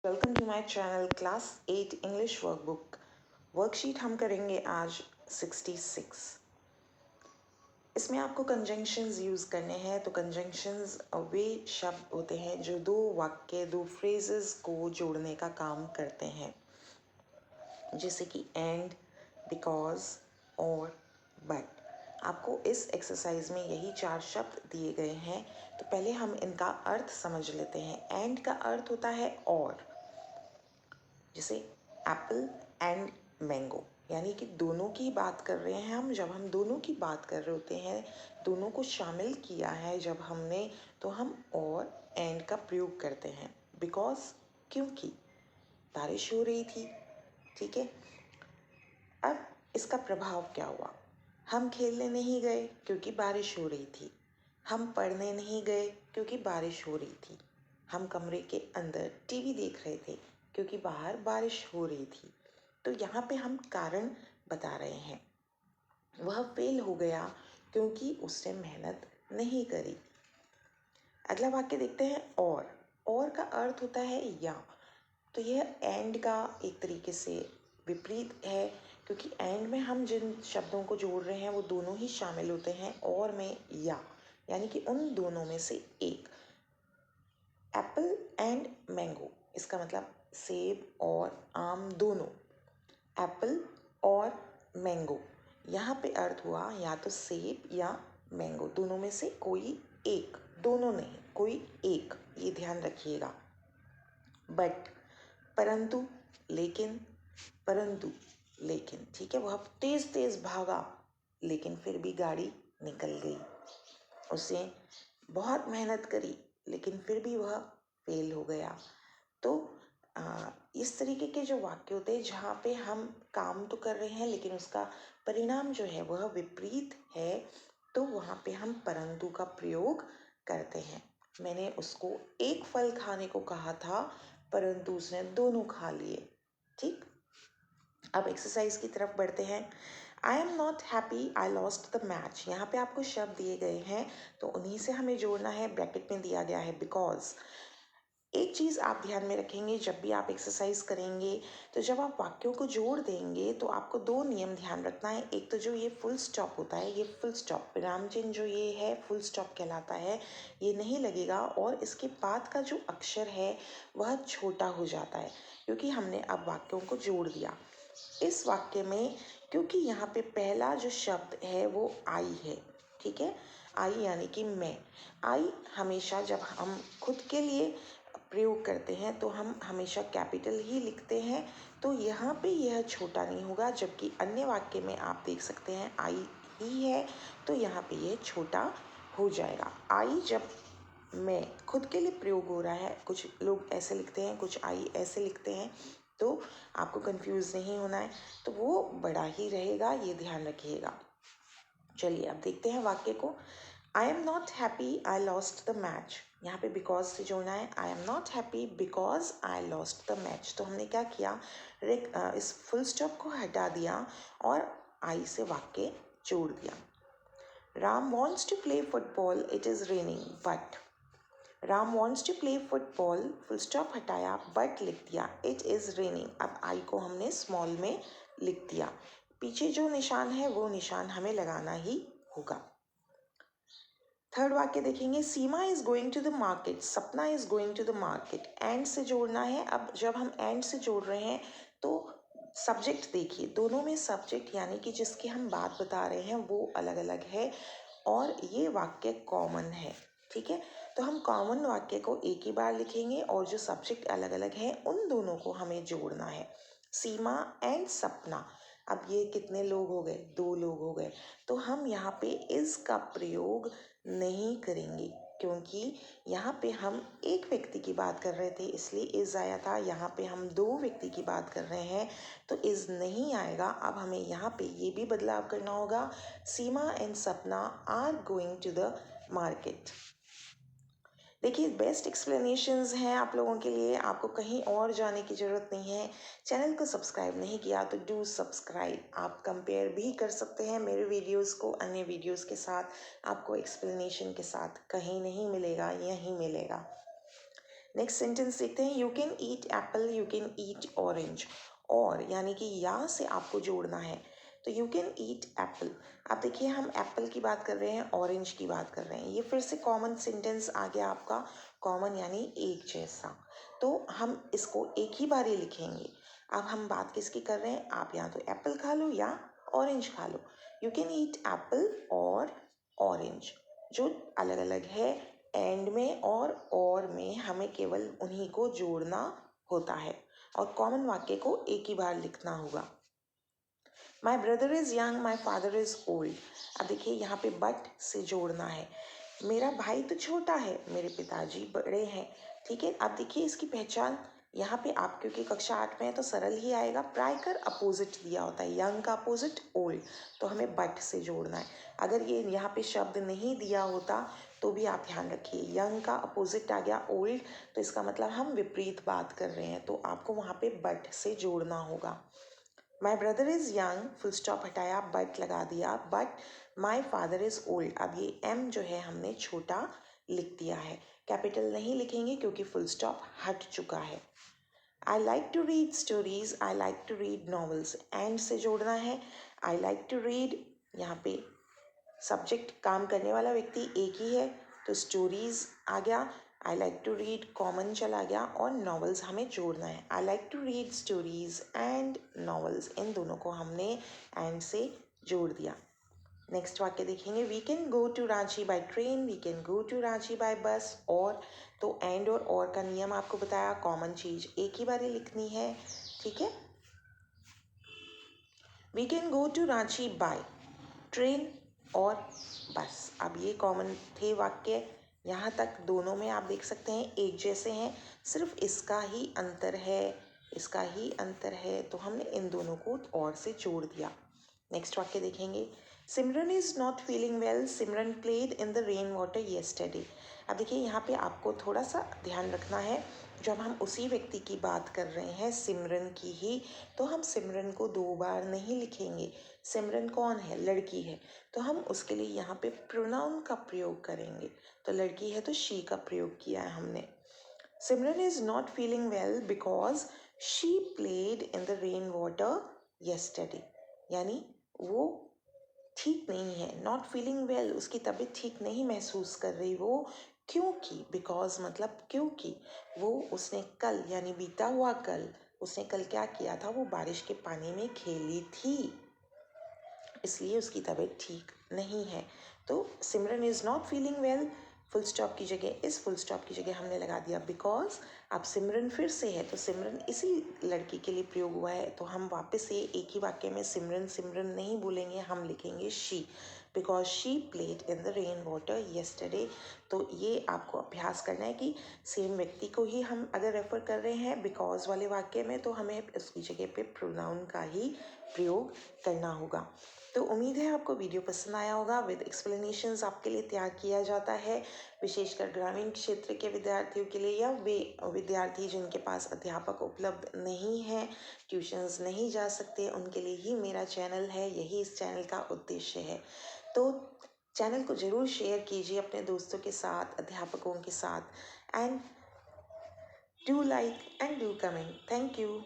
Welcome to my channel class 8 English workbook. Worksheet हम करेंगे आज 66। इसमें आपको कंजंक्शंस यूज़ करने हैं। तो कंजंक्शंस वे शब्द होते हैं जो दो वाक्य, दो फ्रेजेस को जोड़ने का काम करते हैं, जैसे कि एंड, बिकॉज और बट। आपको इस एक्सरसाइज में यही 4 शब्द दिए गए हैं। तो पहले हम इनका अर्थ समझ लेते हैं। एंड का अर्थ होता है और, जैसे एप्पल एंड मैंगो, यानी कि दोनों की बात कर रहे हैं हम। जब हम दोनों की बात कर रहे होते हैं, दोनों को शामिल किया है जब हमने, तो हम और एंड का प्रयोग करते हैं। बिकॉज, क्योंकि बारिश हो रही थी। ठीक है। अब इसका प्रभाव क्या हुआ? हम खेलने नहीं गए क्योंकि बारिश हो रही थी। हम पढ़ने नहीं गए क्योंकि बारिश हो रही थी। हम कमरे के अंदर टीवी देख रहे थे क्योंकि बाहर बारिश हो रही थी। तो यहाँ पे हम कारण बता रहे हैं। वह फेल हो गया क्योंकि उसने मेहनत नहीं करी। अगला वाक्य देखते हैं। और का अर्थ होता है या। तो यह एंड का एक तरीके से विपरीत है, क्योंकि एंड में हम जिन शब्दों को जोड़ रहे हैं वो दोनों ही शामिल होते हैं। और में या, यानी कि उन दोनों में से एक। एप्पल एंड मैंगो, इसका मतलब सेब और आम दोनों। एप्पल और मैंगो, यहाँ पे अर्थ हुआ या तो सेब या मैंगो, दोनों में से कोई एक, दोनों नहीं, कोई एक, ये ध्यान रखिएगा। बट, परंतु, लेकिन, परंतु, लेकिन। ठीक है। वह तेज तेज भागा लेकिन फिर भी गाड़ी निकल गई। उसने बहुत मेहनत करी लेकिन फिर भी वह फेल हो गया। तो इस तरीके के जो वाक्य होते हैं जहाँ पे हम काम तो कर रहे हैं लेकिन उसका परिणाम जो है वह विपरीत है, तो वहाँ पे हम परंतु का प्रयोग करते हैं। मैंने उसको एक फल खाने को कहा था परंतु उसने दोनों खा लिए। ठीक। अब एक्सरसाइज की तरफ बढ़ते हैं। I am not happy I lost the match. यहाँ पे आपको शब्द दिए गए हैं तो उन्हीं से हमें जोड़ना है। ब्रैकेट में दिया गया है बिकॉज। एक चीज़ आप ध्यान में रखेंगे जब भी आप एक्सरसाइज करेंगे, तो जब आप वाक्यों को जोड़ देंगे तो आपको 2 नियम ध्यान रखना है। एक तो जो ये फुल स्टॉप होता है, ये फुल स्टॉप विराम चिन्ह जो ये है फुल स्टॉप कहलाता है, ये नहीं लगेगा। और इसके बाद का जो अक्षर है वह छोटा हो जाता है क्योंकि हमने अब वाक्यों को जोड़ दिया। इस वाक्य में क्योंकि यहाँ पे पहला जो शब्द है वो आई है। ठीक है। आई यानी कि मैं। आई हमेशा जब हम खुद के लिए प्रयोग करते हैं तो हम हमेशा कैपिटल ही लिखते हैं, तो यहाँ पे यह छोटा नहीं होगा। जबकि अन्य वाक्य में आप देख सकते हैं आई ही है तो यहाँ पे यह छोटा हो जाएगा। आई जब मैं खुद के लिए प्रयोग हो रहा है, कुछ लोग ऐसे लिखते हैं, कुछ आई ऐसे लिखते हैं, तो आपको कंफ्यूज नहीं होना है, तो वो बड़ा ही रहेगा, ये ध्यान रखिएगा। चलिए अब देखते हैं वाक्य को। I am not happy I lost the match. यहाँ पे बिकॉज से जोड़ना है। I am not happy because I lost the match. तो हमने क्या किया, इस फुल स्टॉप को हटा दिया और आई से वाक्य जोड़ दिया। Ram wants to play football it is raining but. Ram wants to play football, full stop हटाया, बट लिख दिया इट इज़ रेनिंग। अब आई को हमने स्मॉल में लिख दिया। पीछे जो निशान है वो निशान हमें लगाना ही होगा। थर्ड वाक्य देखेंगे। Seema is going to the market, Sapna is going to the market. And से जोड़ना है। अब जब हम एंड से जोड़ रहे हैं तो सब्जेक्ट देखिए, दोनों में सब्जेक्ट यानी कि जिसकी हम बात बता रहे हैं वो अलग अलग है और ये वाक्य कॉमन है। ठीक है। तो हम कॉमन वाक्य को एक ही बार लिखेंगे और जो सब्जेक्ट अलग अलग है उन दोनों को हमें जोड़ना है। सीमा एंड सपना। अब ये कितने लोग हो गए, 2 लोग हो गए, तो हम यहाँ पे इज का प्रयोग नहीं करेंगे क्योंकि यहाँ पे हम एक व्यक्ति की बात कर रहे थे इसलिए इज आया था। यहाँ पे हम 2 व्यक्ति की बात कर रहे हैं तो इज नहीं आएगा। अब हमें यहाँ पे ये भी बदलाव करना होगा। Seema and Sapna are going to the market. देखिए बेस्ट एक्सप्लेनेशंस हैं आप लोगों के लिए, आपको कहीं और जाने की ज़रूरत नहीं है। चैनल को सब्सक्राइब नहीं किया तो डू सब्सक्राइब। आप कंपेयर भी कर सकते हैं मेरे वीडियोस को अन्य वीडियोस के साथ। आपको एक्सप्लेनेशन के साथ कहीं नहीं मिलेगा, यहीं मिलेगा। नेक्स्ट सेंटेंस देखते हैं, you can eat Apple, you can eat orange. और यानी कि या से आपको जोड़ना है, तो यू कैन ईट एप्पल। अब देखिए हम एप्पल की बात कर रहे हैं, ऑरेंज की बात कर रहे हैं, ये फिर से कॉमन सेंटेंस आ गया आपका, कॉमन यानी एक जैसा, तो हम इसको एक ही बार ही लिखेंगे। अब हम बात किसकी कर रहे हैं, आप या तो एप्पल खा लो या ऑरेंज खा लो। यू कैन ईट एप्पल और ऑरेंज, जो अलग अलग है, एंड में और में हमें केवल उन्हीं को जोड़ना होता है और कॉमन वाक्य को एक ही बार लिखना होगा। My brother is young, my father is old. अब देखिए यहाँ पे बट से जोड़ना है, मेरा भाई तो छोटा है, मेरे पिताजी बड़े हैं। ठीक है, अब देखिए इसकी पहचान यहाँ पे आप, क्योंकि कक्षा 8 में है तो सरल ही आएगा, प्रायकर अपोजिट दिया होता है, यंग का अपोजिट ओल्ड, तो हमें बट से जोड़ना है। अगर ये यहाँ पे शब्द नहीं दिया होता तो भी आप ध्यान रखिए, यंग का अपोजिट आ गया ओल्ड, तो इसका मतलब हम विपरीत बात कर रहे हैं, तो आपको वहाँ पे बट से जोड़ना होगा। My brother is young, full stop हटाया, बट लगा दिया, but my father is old. अब ये एम जो है हमने छोटा लिख दिया है, कैपिटल नहीं लिखेंगे क्योंकि फुल स्टॉप हट चुका है। I like to read stories, I like to read novels, and से जोड़ना है। आई लाइक टू रीड, यहाँ पे सब्जेक्ट काम करने वाला व्यक्ति एक ही है, तो स्टोरीज आ गया, I like to read comma चला गया, और नॉवेल्स हमें जोड़ना है। I like to read stories and novels, इन दोनों को हमने एंड से जोड़ दिया। नेक्स्ट वाक्य देखेंगे, we can go to Ranchi by train, we can go to Ranchi by bus. और तो एंड और का नियम आपको बताया, कॉमन चीज एक ही बार लिखनी है। ठीक है, we can go to Ranchi by train or bus. अब ये कॉमन थे वाक्य, यहाँ तक दोनों में आप देख सकते हैं एक जैसे हैं, सिर्फ इसका ही अंतर है, इसका ही अंतर है, तो हमने इन दोनों को और से जोड़ दिया। नेक्स्ट वाक्य देखेंगे, Simran is not feeling well, Simran played in the rain water yesterday. अब देखिए यहाँ पे आपको थोड़ा सा ध्यान रखना है, जब हम उसी व्यक्ति की बात कर रहे हैं, सिमरन की ही, तो हम सिमरन को दो बार नहीं लिखेंगे। सिमरन कौन है, लड़की है, तो हम उसके लिए यहाँ पे प्रोनाउन का प्रयोग करेंगे, तो लड़की है तो शी का प्रयोग किया है हमने। Simran is not feeling well because she played in the rain water yesterday, यानी वो ठीक नहीं है, नॉट फीलिंग वेल, उसकी तबीयत ठीक नहीं महसूस कर रही वो, क्योंकि, बिकॉज मतलब क्योंकि, वो उसने कल यानी बीता हुआ कल, उसने कल क्या किया था, वो बारिश के पानी में खेली थी, इसलिए उसकी तबीयत ठीक नहीं है। तो Simran is not feeling well, full stop की जगह, इस फुल स्टॉप की जगह हमने लगा दिया बिकॉज। अब सिमरन फिर से है, तो सिमरन इसी लड़की के लिए प्रयोग हुआ है, तो हम वापस से एक ही वाक्य में सिमरन सिमरन नहीं बोलेंगे, हम लिखेंगे she, because she played in the rain water yesterday. तो ये आपको अभ्यास करना है कि सेम व्यक्ति को ही हम अगर रेफर कर रहे हैं बिकॉज वाले वाक्य में, तो हमें उसकी जगह पे प्रोनाउन का ही प्रयोग करना होगा। तो उम्मीद है आपको वीडियो पसंद आया होगा, विद एक्सप्लेनेशंस आपके लिए तैयार किया जाता है, विशेषकर ग्रामीण क्षेत्र के विद्यार्थियों के लिए, या वे विद्यार्थी जिनके पास अध्यापक उपलब्ध नहीं हैं, ट्यूशन्स नहीं जा सकते, उनके लिए ही मेरा चैनल है, यही इस चैनल का उद्देश्य है। तो चैनल को ज़रूर शेयर कीजिए अपने दोस्तों के साथ, अध्यापकों के साथ, and do like and do comment. Thank you.